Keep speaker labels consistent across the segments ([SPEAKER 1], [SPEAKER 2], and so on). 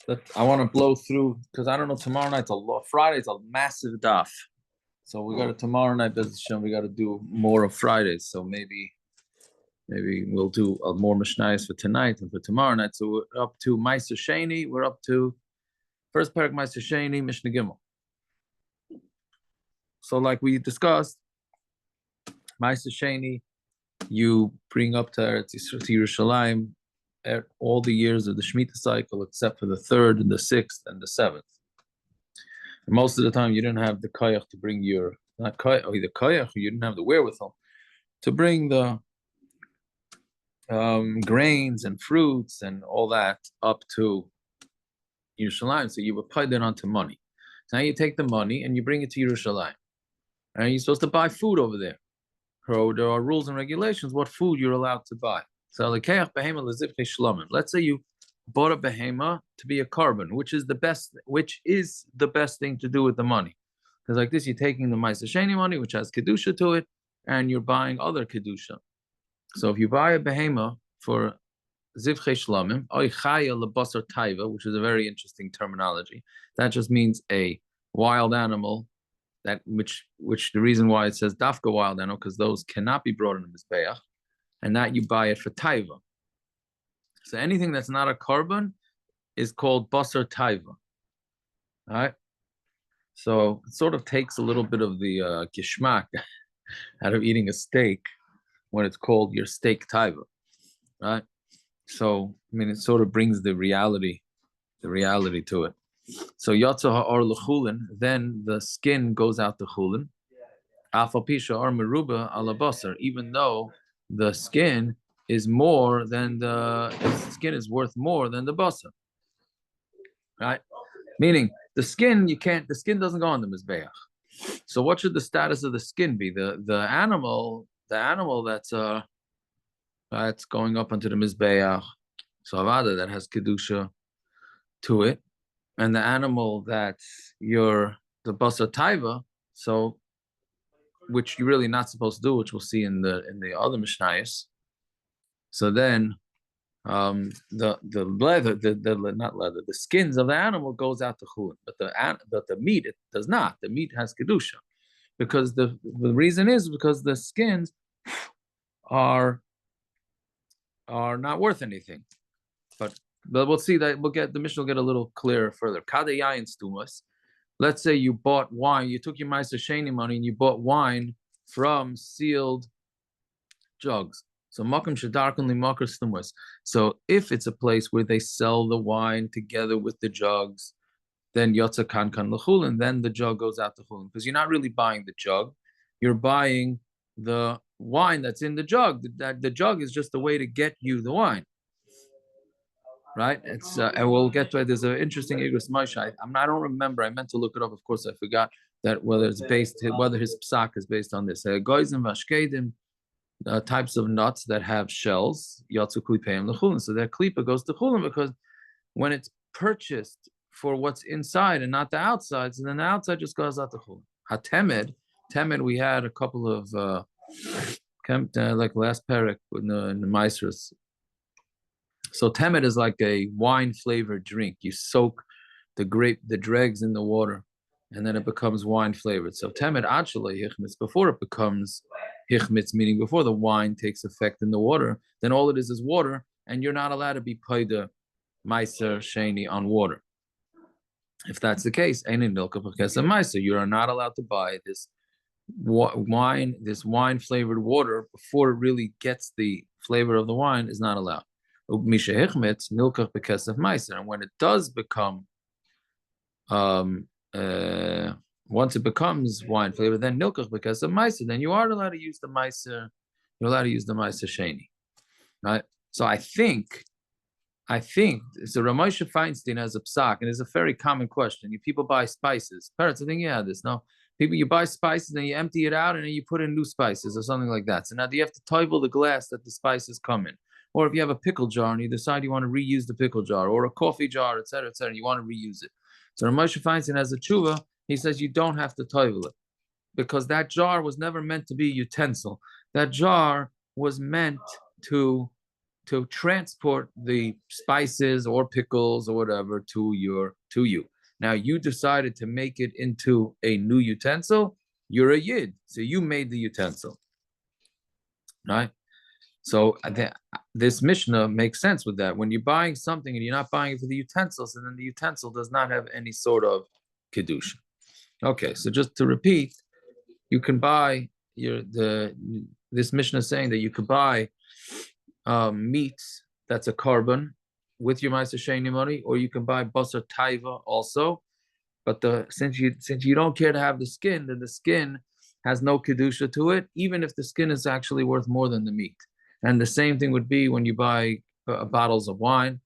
[SPEAKER 1] that I want to blow through because I don't know. Tomorrow night's a lot. Friday's a massive daf, so we got to tomorrow night. We got to do more of Fridays. So maybe we'll do more mishnayos for tonight and for tomorrow night. So we're up to Maaser Sheni. We're up to first parak Maaser Sheni Mishnah Gimel. So like we discussed, Maaser Sheni, you bring up to Yerushalayim all the years of the Shemitah cycle, except for the 3rd and the 6th and the 7th. And most of the time, you didn't have the koyach to bring your, not koyach, or the koyach, or you didn't have the wherewithal to bring the grains and fruits and all that up to Yerushalayim. So you would put it onto money. So now you take the money and you bring it to Yerushalayim. And you're supposed to buy food over there. So there are rules and regulations what food you're allowed to buy. So let's say you bought a behema to be a carbon, which is the best thing to do with the money. Because like this, you're taking the Maaser Sheni money, which has kedusha to it, and you're buying other kedusha. So if you buy a behema for zivchei shlamim, oy chaya lebasar taiva, which is a very interesting terminology, that just means a wild animal. That which the reason why it says dafka wild animal, because those cannot be brought in the mizbeach, and that you buy it for taiva. So anything that's not a carbon is called basar taiva. All right. So it sort of takes a little bit of the gishmak out of eating a steak when it's called your steak taiva, right? So I mean, it sort of brings the reality to it. So yatsa ha'or l'chulin, then the skin goes out to chulin. Afal pisha or meruba ala basar, even though the skin is worth more than the basar, right? Meaning the skin doesn't go on the mizbeach. So what should the status of the skin be? The animal that's going up onto the mizbeach, so avada that has kedusha to it, and the animal that's the basar taiva, so which you're really not supposed to do, which we'll see in the other mishnayos. So then the skins of the animal goes out to chulin, but the meat, it does not. The meat has kedusha, because the reason is because the skins are not worth anything. But we'll see that the Mishnah will get a little clearer further. Kadeyayin stumas. Let's say you bought wine, you took your Maaser Sheni money and you bought wine from sealed jugs. So makam shadarkan limakar stumas. So if it's a place where they sell the wine together with the jugs, then yotza kankan l'chulin, then the jug goes out to chulin, because you're not really buying the jug, you're buying the wine that's in the jug. The jug is just a way to get you the wine. Right? It's and we'll get to it. There's an interesting Igros Moshe. I don't remember. I meant to look it up. Of course, I forgot that whether his psak is based on this. Goizim vashkedim, types of nuts that have shells. Yatsu klipeim lechulin. So their klipa goes to chulin, because when it's purchased for what's inside and not the outside, so then the outside just goes out to chulin. Hatemed, we had a couple of like last parak in the Maasers. So temet is like a wine-flavored drink. You soak the dregs in the water, and then it becomes wine-flavored. So temet actually hichmitz, before it becomes hichmitz, meaning before the wine takes effect in the water, then all it is water, and you're not allowed to be paida Maaser Sheni on water. If that's the case, you are not allowed to buy this wine-flavored water before it really gets the flavor of the wine is not allowed. And when it does become, once it becomes wine flavor, then nilkach because of Maaser, then you are allowed to use the Maaser. You're allowed to use the Maaser Sheni, right? So I think so. Ramosha Feinstein has a psak, and it's a very common question. People buy spices. Parents, I think you had this. No, you buy spices, and you empty it out, and then you put in new spices or something like that. So now do you have to toivel the glass that the spices come in? Or if you have a pickle jar and you decide you want to reuse the pickle jar, or a coffee jar, etc., and you want to reuse it. So Ramosha Feinstein has a tshuva. He says you don't have to toivel it, because that jar was never meant to be a utensil. That jar was meant to to transport the spices or pickles or whatever to you. Now you decided to make it into a new utensil. You're a yid, so you made the utensil, right? So this Mishnah makes sense with that. When you're buying something and you're not buying it for the utensils, and then the utensil does not have any sort of kedusha. Okay, so just to repeat, you can buy this Mishnah is saying that you could buy meat that's a carbon with your Maaser Sheni money, or you can buy basar taiva also. But since you don't care to have the skin, then the skin has no kedusha to it, even if the skin is actually worth more than the meat. And the same thing would be when you buy bottles of wine,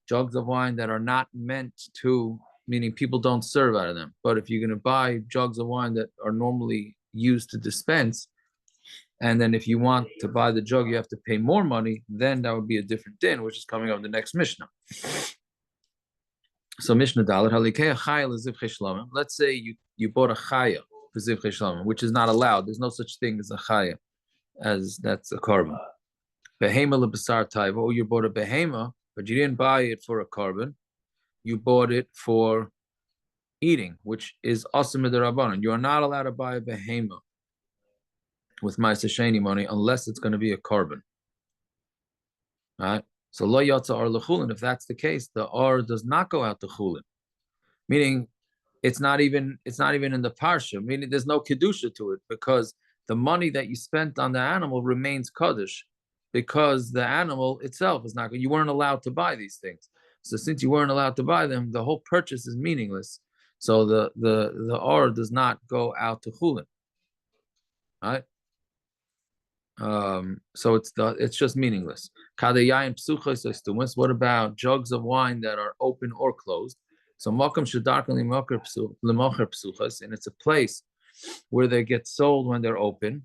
[SPEAKER 1] jugs of wine that are not meant to, meaning people don't serve out of them. But if you're going to buy jugs of wine that are normally used to dispense, and then if you want to buy the jug, you have to pay more money, then that would be a different din, which is coming up in the next Mishnah. So Mishnah Dalet, Halikei Chaya L'Zivchei Shlamim. Let's say you bought a Chaya for Zivchei Shlamim, which is not allowed. There's no such thing as a Chaya, as that's a carbon. Behema L'Basar Taiva, or you bought a Behema, but you didn't buy it for a carbon. You bought it for eating, which is Asim D'Rabbanan. You are not allowed to buy a Behema with Maaser Sheni money unless it's going to be a carbon. All right? So lo yatsa ar lechulin. If that's the case, the ar does not go out to chulin, meaning it's not even in the parsha. Meaning there's no kedusha to it because the money that you spent on the animal remains kaddish, because the animal itself is not. You weren't allowed to buy these things. So since you weren't allowed to buy them, the whole purchase is meaningless. So the ar does not go out to chulin. All right. So it's just meaningless. What about jugs of wine that are open or closed? So and it's a place where they get sold when they're open,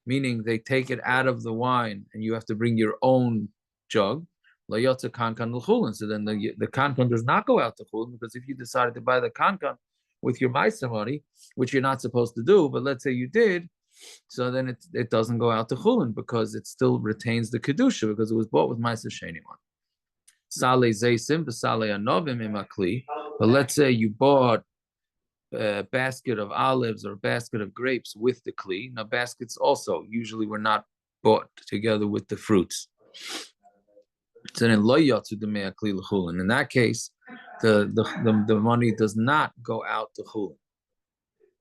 [SPEAKER 1] meaning they take it out of the wine and you have to bring your own jug. So then the kankan does not go out to chulin, because if you decided to buy the kankan with your maaser money, which you're not supposed to do, but let's say you did, so then it doesn't go out to chulin because it still retains the kedusha because it was bought with Maaser Sheni money. Saleh zeisim b'saleh anovim imakli. But let's say you bought a basket of olives or a basket of grapes with the kli. Now baskets also usually were not bought together with the fruits. So then lo yatsu demei akli l'chulin. In that case, the money does not go out to chulin,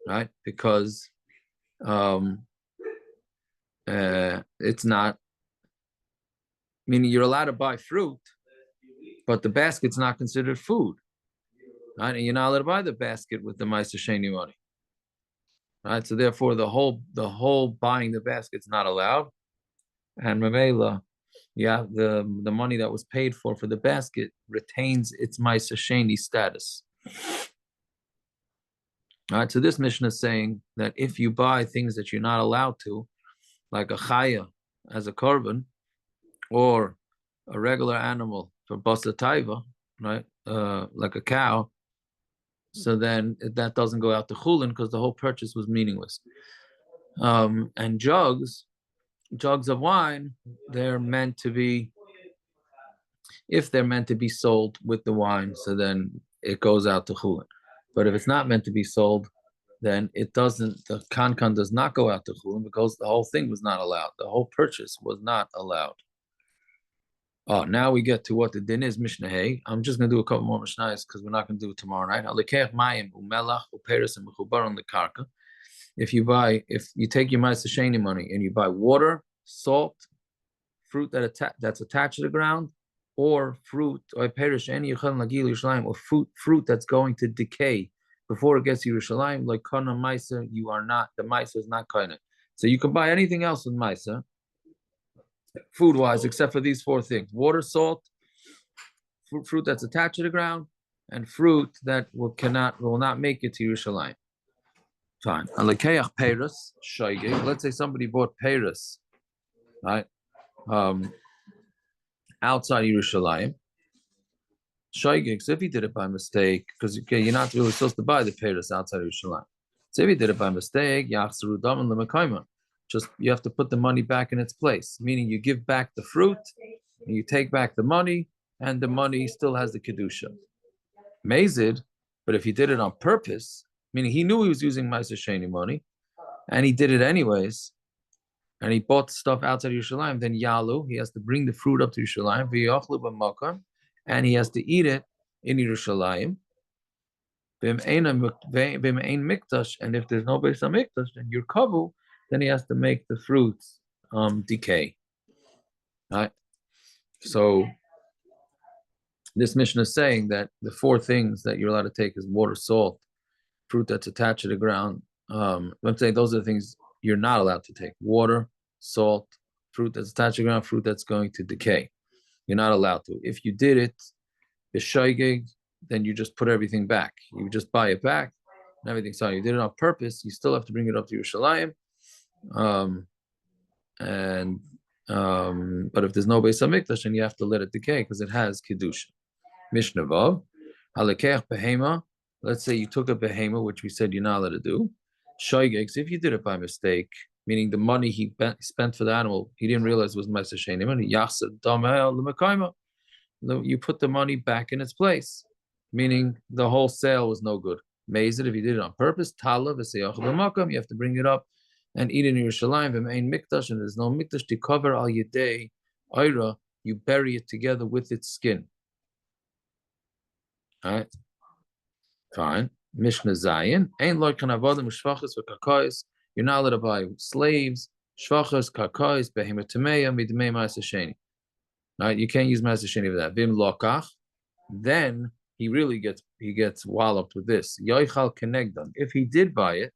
[SPEAKER 1] right? Because it's not, meaning you're allowed to buy fruit, but the basket's not considered food, right? And you're not allowed to buy the basket with the Maaser Sheni money, right? So therefore, the whole buying the basket's not allowed, and Mamela, the money that was paid for the basket retains its Maaser Sheni status. All right, so this Mishnah is saying that if you buy things that you're not allowed to, like a chaya as a korban, or a regular animal for basar taiva, right, like a cow, so then that doesn't go out to chulin because the whole purchase was meaningless. And jugs of wine, they're meant to be, if they're meant to be sold with the wine, so then it goes out to chulin. But if it's not meant to be sold, then it doesn't, the kankan does not go out to chulin because the whole thing was not allowed. The whole purchase was not allowed. Oh, now we get to what the din is, Mishnah Hey. I'm just going to do a couple more Mishnahs because we're not going to do it tomorrow night. If you take your Maaser Sheni money and you buy water, salt, fruit that's attached to the ground, or fruit, or fruit that's going to decay before it gets to Yerushalayim, like kana Maaser, you are not, the Maaser is not kana. So you can buy anything else with Maaser, food-wise, except for these four things: water, salt, fruit that's attached to the ground, and fruit that will not make it to Yerushalayim. Fine. Let's say somebody bought peiros, right, outside Yerushalayim. Shoygig, so if he did it by mistake, because you're not really supposed to buy the peiros outside Yerushalayim. So if he did it by mistake, yachsaru daman l'mekayma. Just you have to put the money back in its place, meaning you give back the fruit You take back the money, and the money still has the kedusha. Mazid, but if he did it on purpose, meaning he knew he was using Maaser Sheni money, and he did it anyways, and he bought stuff outside of Yerushalayim, then Yalu, he has to bring the fruit up to Yerushalayim, v'yochlu b'makam, and he has to eat it in Yerushalayim. B'me'ein mikdash, and if there's no Beis HaMikdash, then you're kavu, then he has to make the fruits decay. Right? So this mission is saying that the four things that you're allowed to take is water, salt, fruit that's attached to the ground. I'm saying those are the things you're not allowed to take: water, salt, fruit that's attached to the ground, fruit that's going to decay. You're not allowed to. If you did it, b'shoigeg, then you just put everything back. You just buy it back and everything. So you did it on purpose. You still have to bring it up to Yerushalayim. But if there's no Beis HaMikdash, then you have to let it decay because it has kedusha. Mishnah Vav, halekech behema. Let's say you took a behema, which we said you're not allowed to do. Shoigeg, if you did it by mistake, meaning the money he spent for the animal, he didn't realize it was Maaser Sheni money. Yachsad dameh l'mekayma. You put the money back in its place, meaning the whole sale was no good. Mazid, if you did it on purpose, tala v'seyach b'makam, you have to bring it up and eat in Yerushalayim, v'me'ein mikdash, and there's no mikdash to cover al yedei oira, you bury it together with its skin. All right, fine. Mishnah Zayin, ein lo kan avodim shvachos v'karkais, you're not allowed to buy slaves, shvachos, karkais, behemoth tameya, midmei Maaser Sheni. Right, you can't use Maaser Sheni for that. Vim lokach, then he really gets walloped with this. Yoichal kenegdan. If he did buy it,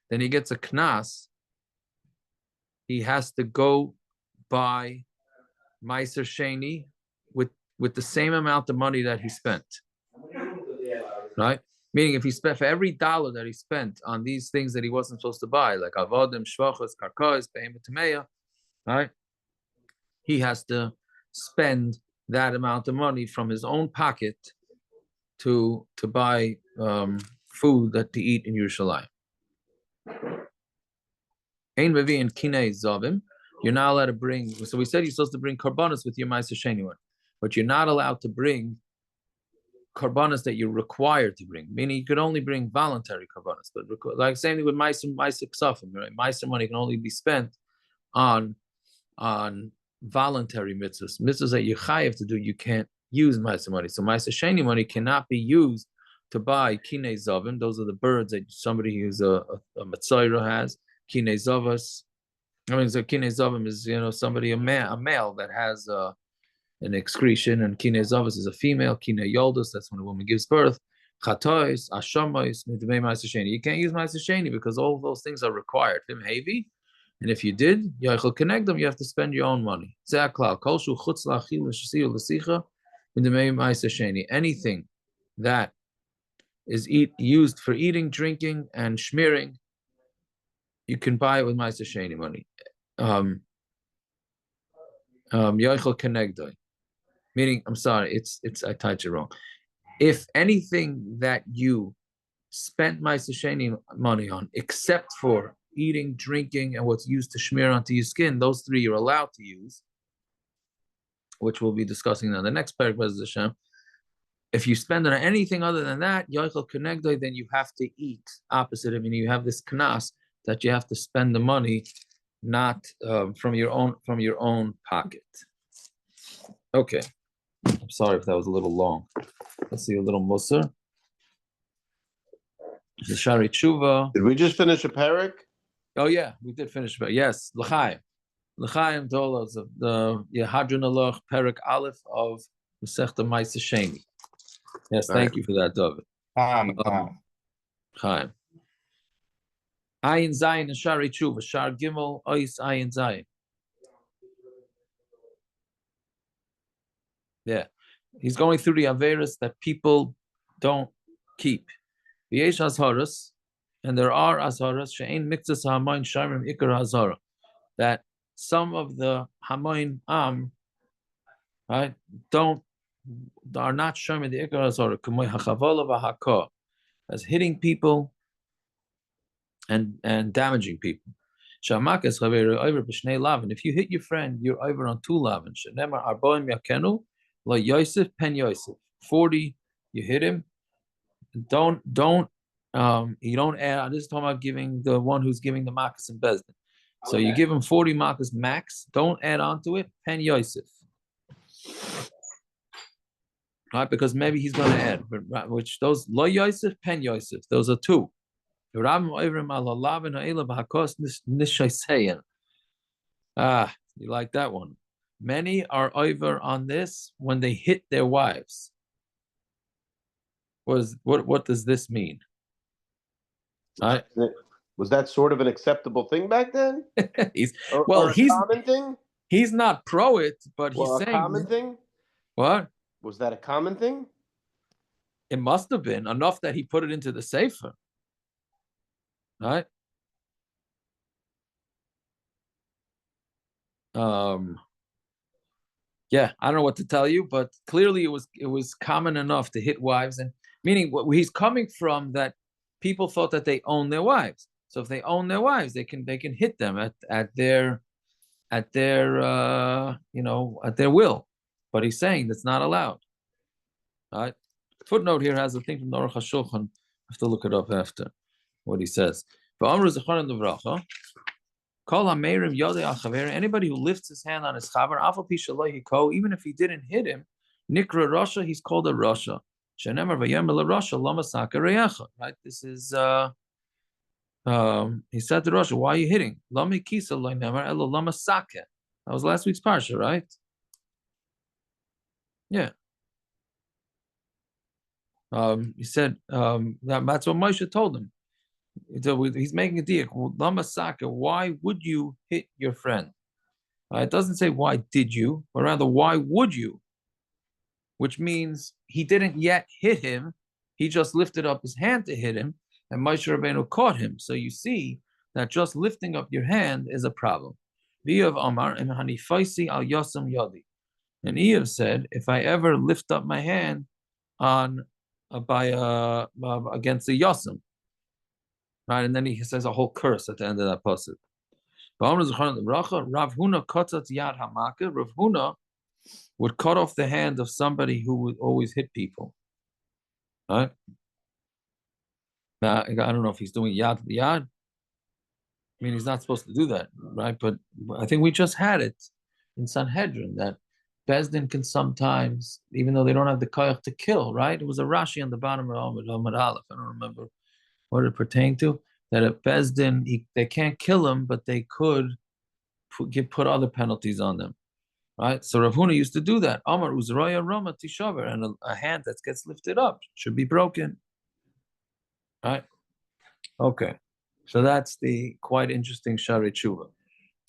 [SPEAKER 1] then he gets a knas. He has to go buy Maaser Sheni with the same amount of money that he spent. Right? Meaning, if he spent for every dollar that he spent on these things that he wasn't supposed to buy, like avodim, shvachos, karkos, behemoth tameya, right? He has to spend that amount of money from his own pocket to buy food that to eat in Yerushalayim. Ein mevi and kinei zavim. You're not allowed to bring. So we said you're supposed to bring karbanos with your Maaser Sheni one, but you're not allowed to bring karbanos that you're required to bring. Meaning you could only bring voluntary karbanos, but like same thing with Maaser ksafim, right? Maaser money can only be spent on voluntary mitzvahs that you chayav to do. You can't use Maaser money. So Maaser Sheni money cannot be used to buy kinei zavim. Those are the birds that somebody who's a matzayra has. Kinei zavas. I mean, so kinei zavim is somebody a male that has an excretion, and kinei zavas is a female. Kinei yoldus, that's when a woman gives birth. Chatois, ashamois, midmei Maaser Sheni. You can't use Maaser Sheni because all of those things are required. Him heavy. And if you did, you have to spend your own money. Anything that is used for eating, drinking, and schmearing, you can buy it with Maaser Sheni money. Meaning, I'm sorry, it's I typed it wrong. If anything that you spent Maaser Sheni money on, except for eating, drinking, and what's used to smear onto your skin, those three you're allowed to use, which we'll be discussing on the next parak, B'ezras Hashem. If you spend on anything other than that, yoichel kenegdoi, then you have to eat opposite. I mean, you have this knas that you have to spend the money, not from your own pocket. Okay, I'm sorry if that was a little long. Let's see a little Maaser. The Shari Tshuva.
[SPEAKER 2] Did we just finish a parak?
[SPEAKER 1] Oh yeah, we did finish. But yes, L'chaim told us of the Yehadron Aloch Perak Aleph of Masechta Maaser Sheni. Yes, thank you for that, David. Chaim. Ayin Zayin and Shari Tshuva, Shar Gimel Ois Ayin Zayin. Yeah, he's going through the averas that people don't keep. V'yesh azharas, and there are azharas she'ein miktzas ha'amayin shamrim ikar azhara, that some of the hamayin right, are not shamrim the ikar azhara, k'moy hachavala v'haka, as hitting people and damaging people. Shamakas chaveru over b'shnei lavin. If you hit your friend, you're over on 2 lavin. Shenemar arboim yakenu la Yosef pen Yosef. 40, you hit him. Don't you don't add. This is talking about giving the one who's giving the makas and bezdin. So you give him 40 makas max. Don't add on to it. Pen Yosef. Right, because maybe he's going to add, but which those lo Yosef, pen Yosef, those are 2. Ah, you like that one? Many are over on this when they hit their wives. What does this mean? Right?
[SPEAKER 2] Was that sort of an acceptable thing back then?
[SPEAKER 1] He's
[SPEAKER 2] common thing.
[SPEAKER 1] He's not pro it, but he's saying
[SPEAKER 2] a common thing.
[SPEAKER 1] What?
[SPEAKER 2] Was that a common thing?
[SPEAKER 1] It must have been enough that he put it into the sefer, right? Yeah, I don't know what to tell you, but clearly it was common enough to hit wives, and meaning what he's coming from, that people thought that they own their wives. So if they own their wives, they can hit them at their at their will. But he's saying that's not allowed. All right. Footnote here has a thing from the Aruch HaShulchan. I have to look it up after what he says. Anybody who lifts his hand on his chaver, even if he didn't hit him, nikra rasha, he's called a rasha. Right? This is he said to Rasha, why are you hitting? That was last week's parsha, right? Yeah. He said that's what Moshe told him. He's making a deal. Lama Saka, why would you hit your friend? It doesn't say why did you, but rather why would you? Which means he didn't yet hit him. He just lifted up his hand to hit him, and Moshe Rabbeinu caught him. So you see that just lifting up your hand is a problem. V'yav Amar and Hanifaisi al Yosem Yadi. And Eev said, if I ever lift up my hand on against the Yosem, right? And then he says a whole curse at the end of that pasuk. Rav Huna kotzat yad hamaka. Rav Huna would cut off the hand of somebody who would always hit people. Right? Now, I don't know if he's doing yad yad. I mean, he's not supposed to do that, right? But I think we just had it in Sanhedrin that Bezdin can sometimes, even though they don't have the koyach to kill, right? It was a Rashi on the bottom of Amud Aleph. I don't remember what it pertained to. That at Bezdin, they can't kill him, but they could put other penalties on them, right? So Rav Huna used to do that. Amar uzraya rama tishaver, and a hand that gets lifted up should be broken, right? Okay, so that's the quite interesting Shari Tshuva.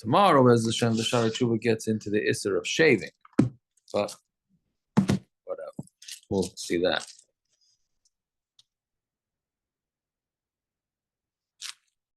[SPEAKER 1] Tomorrow, as the Shari Tshuva gets into the Isser of shaving, but whatever, we'll see that.